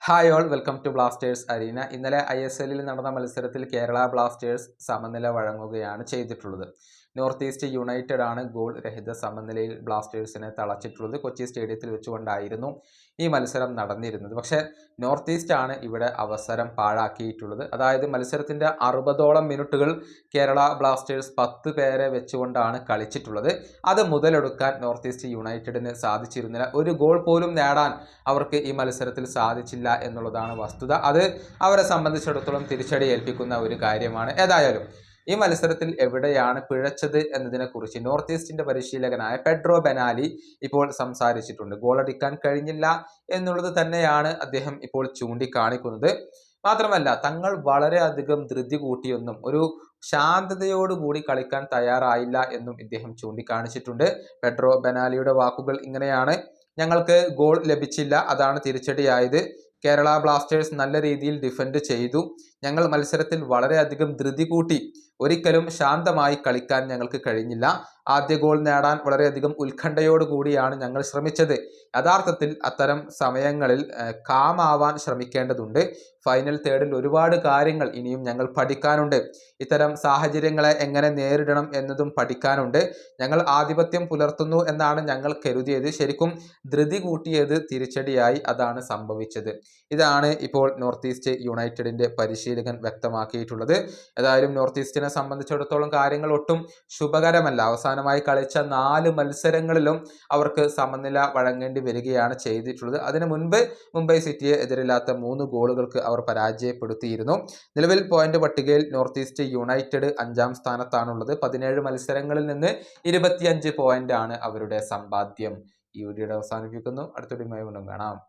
Hi all welcome to Blasters Arena. ഇന്നലെ ISLൽ നടന്ന മത്സരത്തിൽ കേരള ബ്ലാസ്റ്റേഴ്സ് സമനില വഴങ്ങുകയാണ് ചെയ്തിട്ടുള്ളത്. നോർത്ത് ഈസ്റ്റ് യുണൈറ്റഡ് ആണ് ഗോൾ രഹിത സമനിലയിൽ ബ്ലാസ്റ്റേഴ്സിനെ തളച്ചിട്ടുള്ളത്. കൊച്ചി സ്റ്റേഡിയത്തിൽ വെച്ചുകൊണ്ടായിരുന്നു ഈ മത്സരം നടന്നിരുന്നത്. പക്ഷേ നോർത്ത് ഈസ്റ്റ് ആണ് ഇവിടെ അവസരം പാഴാക്കിയിട്ടുള്ളത്. അതായത് മത്സരത്തിൻ്റെ 60ഓളം മിനിറ്റുകൾ കേരള ബ്ലാസ്റ്റേഴ്സ് 10 പേരെ വെച്ചുകൊണ്ടാണ് കളിച്ചിട്ടുള്ളത്. അത് മുതലെടുക്കാൻ നോർത്ത് ഈസ്റ്റ് യുണൈറ്റഡിന് സാധിച്ചിരുന്നില്ല. ഒരു ഗോൾ പോലും നേടാൻ അവർക്ക് ഈ മത്സരത്തിൽ സാധിച്ചില്ല എന്നുള്ളതാണ് വസ്തുത. അത് അവരെ സംബന്ധിച്ചിടത്തോളം തിരിച്ചടി ഏൽപ്പിക്കുന്ന ഒരു കാര്യമാണ്. ഏതായാലും ഈ മത്സരത്തിൽ എവിടെയാണ് പിഴച്ചത് എന്നതിനെക്കുറിച്ച് നോർത്ത് ഈസ്റ്റിന്റെ പരിശീലകനായ പെഡ്രോ ബെനാലി ഇപ്പോൾ സംസാരിച്ചിട്ടുണ്ട്. ഗോളടിക്കാൻ കഴിഞ്ഞില്ല എന്നുള്ളത് തന്നെയാണ് അദ്ദേഹം ഇപ്പോൾ ചൂണ്ടിക്കാണിക്കുന്നത്. മാത്രമല്ല തങ്ങൾ വളരെയധികം ധൃതി കൂട്ടിയൊന്നും ഒരു ശാന്തതയോടുകൂടി കളിക്കാൻ തയ്യാറായില്ല എന്നും ഇദ്ദേഹം ചൂണ്ടിക്കാണിച്ചിട്ടുണ്ട്. പെഡ്രോ ബെനാലിയുടെ വാക്കുകൾ ഇങ്ങനെയാണ്: ഞങ്ങൾക്ക് ഗോൾ ലഭിച്ചില്ല, അതാണ് തിരിച്ചടിയായത്. കേരള ബ്ലാസ്റ്റേഴ്സ് നല്ല രീതിയിൽ ഡിഫെൻഡ് ചെയ്തു. ഞങ്ങൾ മത്സരത്തിൽ വളരെയധികം ധൃതി കൂട്ടി. ഒരിക്കലും ശാന്തമായി കളിക്കാൻ ഞങ്ങൾക്ക് കഴിഞ്ഞില്ല. ആദ്യ ഗോൾ നേടാൻ വളരെയധികം ഉത്കണ്ഠയോടുകൂടിയാണ് ഞങ്ങൾ ശ്രമിച്ചത്. യഥാർത്ഥത്തിൽ അത്തരം സമയങ്ങളിൽ കാമാവാൻ ശ്രമിക്കേണ്ടതുണ്ട്. ഫൈനൽ തേർഡിൽ ഒരുപാട് കാര്യങ്ങൾ ഇനിയും ഞങ്ങൾ പഠിക്കാനുണ്ട്. ഇത്തരം സാഹചര്യങ്ങളെ എങ്ങനെ നേരിടണം എന്നതും പഠിക്കാനുണ്ട്. ഞങ്ങൾ ആധിപത്യം പുലർത്തുന്നു എന്നാണ് ഞങ്ങൾ കരുതിയത്. ശരിക്കും ധൃതി കൂട്ടിയത് തിരിച്ചടിയായി. അതാണ് സംഭവിച്ചത്. ഇതാണ് ഇപ്പോൾ നോർത്ത് ഈസ്റ്റ് യുണൈറ്റഡിന്റെ പരിശീലകൻ വ്യക്തമാക്കിയിട്ടുള്ളത്. ഏതായാലും നോർത്ത് ഈസ്റ്റിനെ സംബന്ധിച്ചിടത്തോളം കാര്യങ്ങൾ ഒട്ടും ശുഭകരമല്ല. അവസാനമായി കളിച്ച 4 മത്സരങ്ങളിലും അവർക്ക് സമനില വഴങ്ങേണ്ടി വരികയാണ് ചെയ്തിട്ടുള്ളത്. അതിനു മുൻപ് മുംബൈ സിറ്റിയെ എതിരില്ലാത്ത 3 ഗോളുകൾക്ക് അവർ പരാജയപ്പെടുത്തിയിരുന്നു. നിലവിൽ പോയിന്റ് പട്ടികയിൽ നോർത്ത് ഈസ്റ്റ് യുണൈറ്റഡ് 5ാം സ്ഥാനത്താണുള്ളത്. 17 മത്സരങ്ങളിൽ നിന്ന് 25 പോയിന്റ് ആണ് അവരുടെ സമ്പാദ്യം. ഈ വീഡിയോയുടെ അവസാനിപ്പിക്കുന്നു. അടുത്ത വീഡിയോയുമായി വീണ്ടും കാണാം.